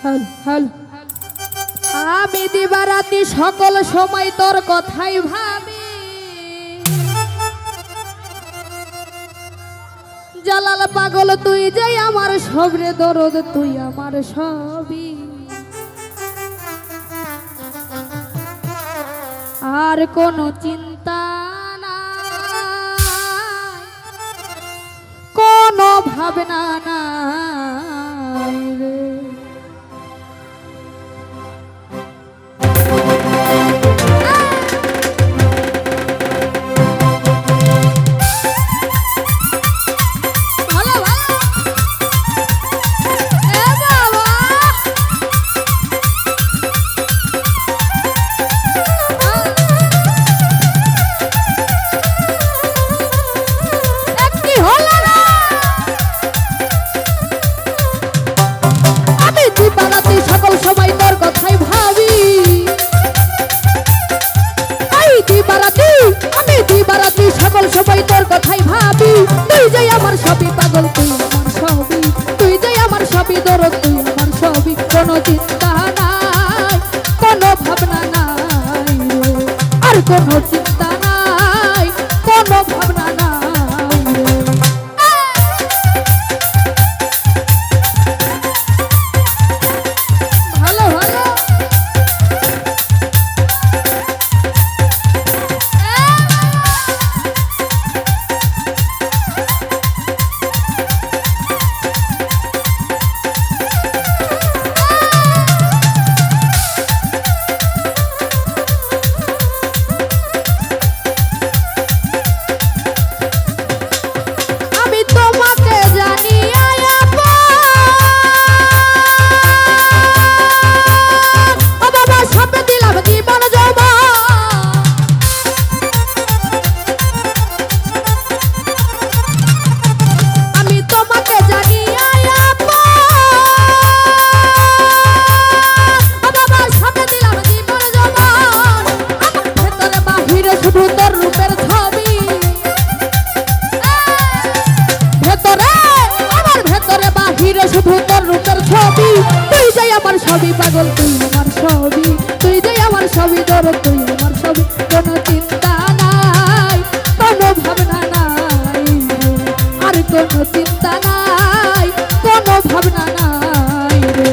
হল হল আমি দিবারাতি সকল সময় তোর কথাই ভাবি, জালাল পাগল তুই যে আমার সবরে দরদ তুই আমার সবই, আর কোনো চিন্তা নাই কোনো ভাবনা নাই রে। সবাই তোর কথাই ভাবি, তুই যে আমার সবই পাগল তুই আমার সবই, তুই যে আমার সবই দরদ তুই আমার সবই, কোনো চিন্তা নাই কোনো ভাবনা নাই আর কোনো চিন্তা নাই কোনো ভাবনা নাই। ভালো ভালো সবই পাগল তুই আমার সবই, তুই যে আমার সবই দরদ তুই আমার সবই, কোনো চিন্তা নাই কোনো ভাবনা নাই আর কোনো চিন্তা নাই কোনো ভাবনা নাই রে।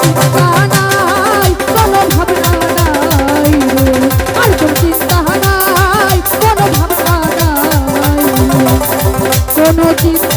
চিন্তা নাই, কোনো ভাবনা নাই রে, আর কোনো চিন্তা নাই, কোনো ভাবনা নাই, কোনো চিন্তা